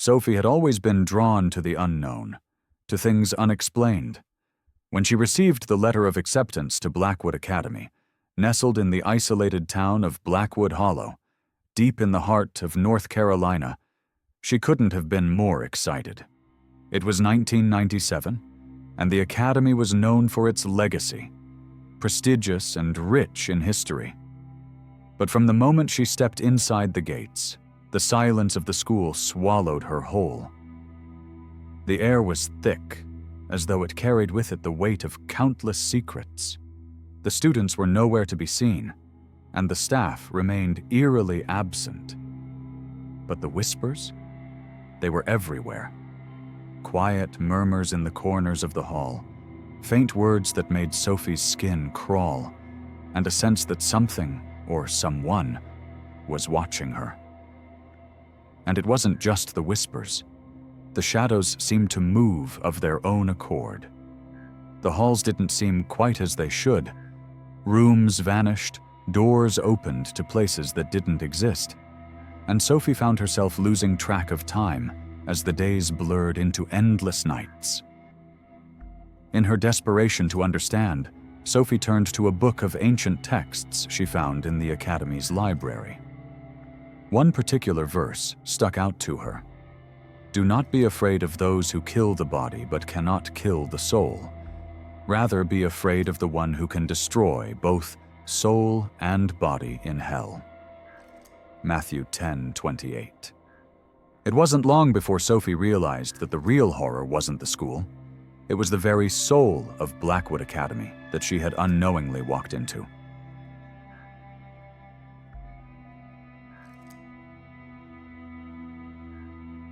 Sophie had always been drawn to the unknown, to things unexplained. When she received the letter of acceptance to Blackwood Academy, nestled in the isolated town of Blackwood Hollow, deep in the heart of North Carolina, she couldn't have been more excited. It was 1997, and the Academy was known for its legacy, prestigious and rich in history. But from the moment she stepped inside the gates, the silence of the school swallowed her whole. The air was thick, as though it carried with it the weight of countless secrets. The students were nowhere to be seen, and the staff remained eerily absent. But the whispers? They were everywhere. Quiet murmurs in the corners of the hall, faint words that made Sophie's skin crawl, and a sense that something, or someone, was watching her. And it wasn't just the whispers. The shadows seemed to move of their own accord. The halls didn't seem quite as they should. Rooms vanished, doors opened to places that didn't exist, and Sophie found herself losing track of time as the days blurred into endless nights. In her desperation to understand, Sophie turned to a book of ancient texts she found in the Academy's library. One particular verse stuck out to her. "Do not be afraid of those who kill the body but cannot kill the soul. Rather be afraid of the one who can destroy both soul and body in hell." Matthew 10:28. It wasn't long before Sophie realized that the real horror wasn't the school. It was the very soul of Blackwood Academy that she had unknowingly walked into.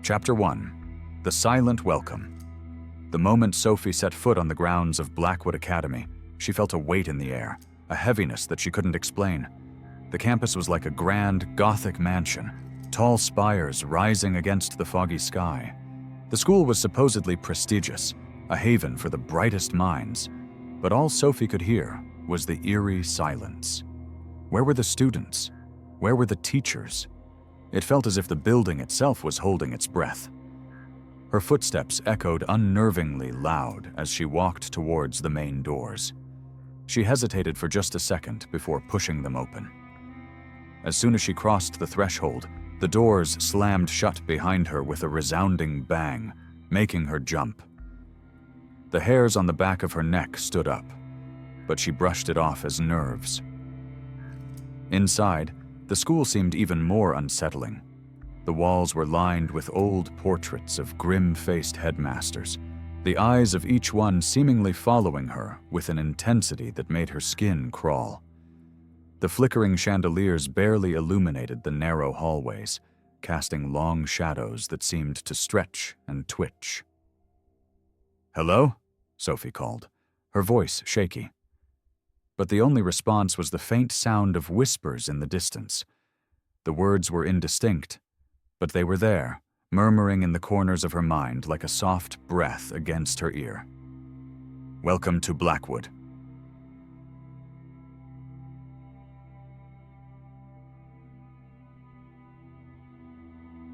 Chapter 1. The Silent Welcome. The moment Sophie set foot on the grounds of Blackwood Academy, she felt a weight in the air, a heaviness that she couldn't explain. The campus was like a grand, Gothic mansion, tall spires rising against the foggy sky. The school was supposedly prestigious, a haven for the brightest minds, but all Sophie could hear was the eerie silence. Where were the students? Where were the teachers? It felt as if the building itself was holding its breath. Her footsteps echoed unnervingly loud as she walked towards the main doors. She hesitated for just a second before pushing them open. As soon as she crossed the threshold, the doors slammed shut behind her with a resounding bang, making her jump. The hairs on the back of her neck stood up, but she brushed it off as nerves. Inside, the school seemed even more unsettling. The walls were lined with old portraits of grim-faced headmasters, the eyes of each one seemingly following her with an intensity that made her skin crawl. The flickering chandeliers barely illuminated the narrow hallways, casting long shadows that seemed to stretch and twitch. "Hello?" Sophie called, her voice shaky. But the only response was the faint sound of whispers in the distance. The words were indistinct, but they were there, murmuring in the corners of her mind like a soft breath against her ear. "Welcome to Blackwood."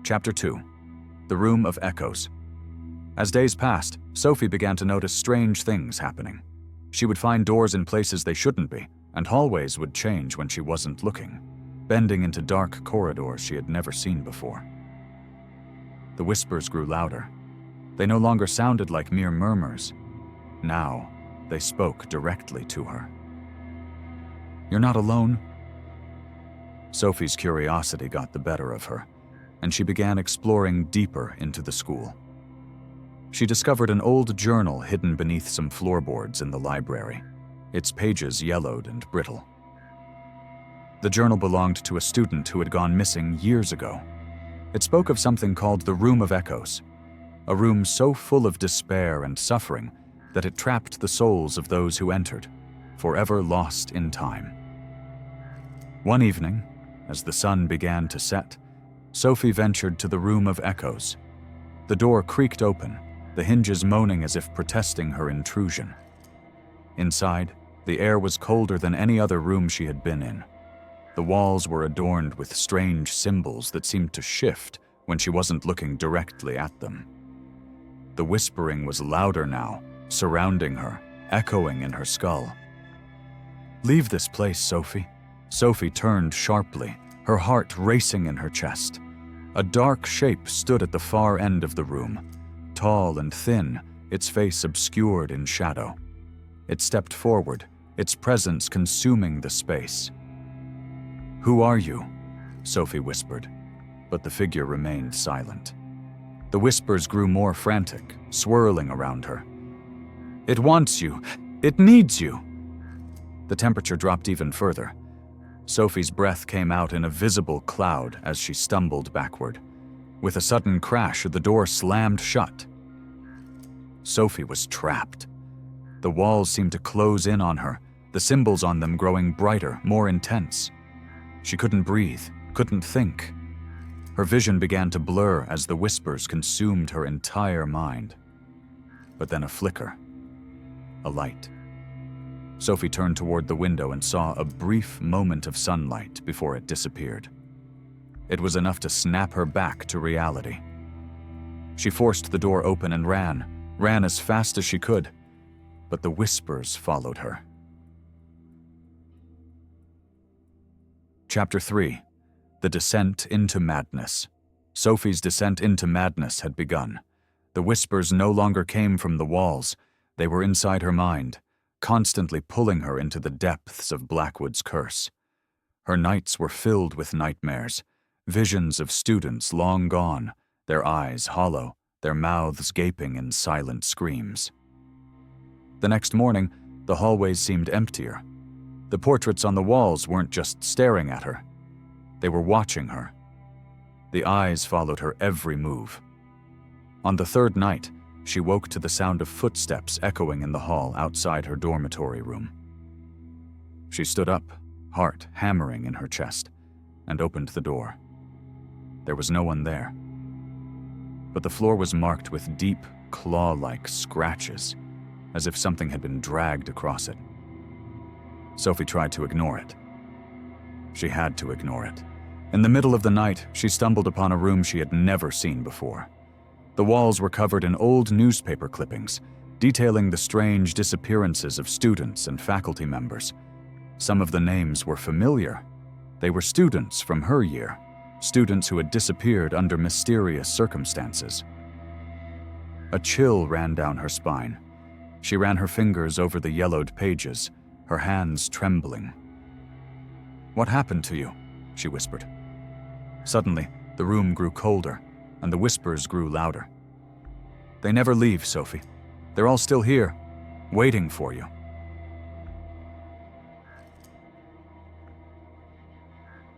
Chapter 2. The Room of Echoes. As days passed, Sophie began to notice strange things happening. She would find doors in places they shouldn't be, and hallways would change when she wasn't looking, bending into dark corridors she had never seen before. The whispers grew louder. They no longer sounded like mere murmurs. Now, they spoke directly to her. "You're not alone?" Sophie's curiosity got the better of her, and she began exploring deeper into the school. She discovered an old journal hidden beneath some floorboards in the library, its pages yellowed and brittle. The journal belonged to a student who had gone missing years ago. It spoke of something called the Room of Echoes, a room so full of despair and suffering that it trapped the souls of those who entered, forever lost in time. One evening, as the sun began to set, Sophie ventured to the Room of Echoes. The door creaked open, the hinges moaning as if protesting her intrusion. Inside, the air was colder than any other room she had been in. The walls were adorned with strange symbols that seemed to shift, when she wasn't looking directly at them. The whispering was louder now, surrounding her, echoing in her skull. "Leave this place, Sophie." Sophie turned sharply, her heart racing in her chest. A dark shape stood at the far end of the room, tall and thin, its face obscured in shadow. It stepped forward, its presence consuming the space. "Who are you?" Sophie whispered, but the figure remained silent. The whispers grew more frantic, swirling around her. "It wants you. It needs you." The temperature dropped even further. Sophie's breath came out in a visible cloud as she stumbled backward. With a sudden crash, the door slammed shut. Sophie was trapped. The walls seemed to close in on her, the symbols on them growing brighter, more intense. She couldn't breathe, couldn't think. Her vision began to blur as the whispers consumed her entire mind. But then a flicker. A light. Sophie turned toward the window and saw a brief moment of sunlight before it disappeared. It was enough to snap her back to reality. She forced the door open and ran as fast as she could, but the whispers followed her. Chapter 3. The Descent into Madness. Sophie's descent into madness had begun. The whispers no longer came from the walls. They were inside her mind, constantly pulling her into the depths of Blackwood's curse. Her nights were filled with nightmares, visions of students long gone, their eyes hollow, their mouths gaping in silent screams. The next morning, the hallways seemed emptier. The portraits on the walls weren't just staring at her. They were watching her. The eyes followed her every move. On the third night, she woke to the sound of footsteps echoing in the hall outside her dormitory room. She stood up, heart hammering in her chest, and opened the door. There was no one there. But the floor was marked with deep, claw-like scratches, as if something had been dragged across it. Sophie tried to ignore it. She had to ignore it. In the middle of the night, she stumbled upon a room she had never seen before. The walls were covered in old newspaper clippings, detailing the strange disappearances of students and faculty members. Some of the names were familiar. They were students from her year, students who had disappeared under mysterious circumstances. A chill ran down her spine. She ran her fingers over the yellowed pages, her hands trembling. "What happened to you?" she whispered. Suddenly, the room grew colder, and the whispers grew louder. "They never leave, Sophie. They're all still here, waiting for you."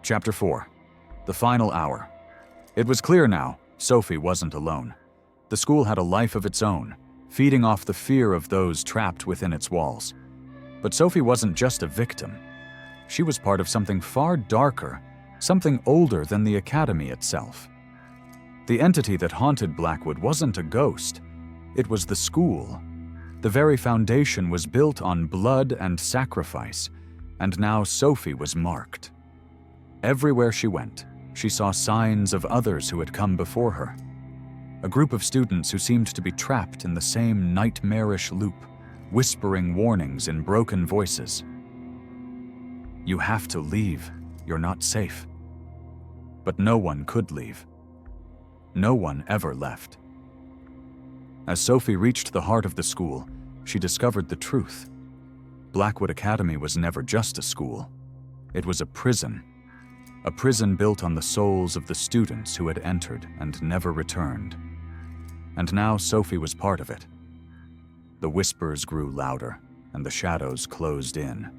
Chapter 4. The Final Hour. It was clear now, Sophie wasn't alone. The school had a life of its own, feeding off the fear of those trapped within its walls. But Sophie wasn't just a victim. She was part of something far darker, something older than the academy itself. The entity that haunted Blackwood wasn't a ghost. It was the school. The very foundation was built on blood and sacrifice, and now Sophie was marked. Everywhere she went, she saw signs of others who had come before her. A group of students who seemed to be trapped in the same nightmarish loop, whispering warnings in broken voices. "You have to leave. You're not safe." But no one could leave. No one ever left. As Sophie reached the heart of the school, she discovered the truth. Blackwood Academy was never just a school. It was a prison built on the souls of the students who had entered and never returned. And now Sophie was part of it. The whispers grew louder, and the shadows closed in.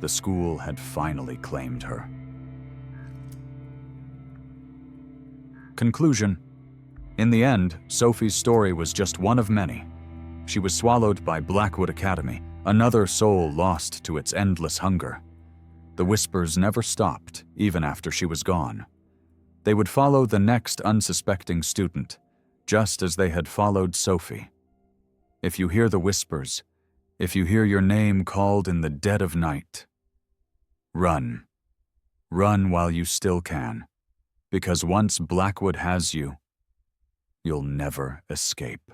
The school had finally claimed her. Conclusion. In the end, Sophie's story was just one of many. She was swallowed by Blackwood Academy, another soul lost to its endless hunger. The whispers never stopped, even after she was gone. They would follow the next unsuspecting student, just as they had followed Sophie. If you hear the whispers, if you hear your name called in the dead of night, run. Run while you still can. because once Blackwood has you, you'll never escape.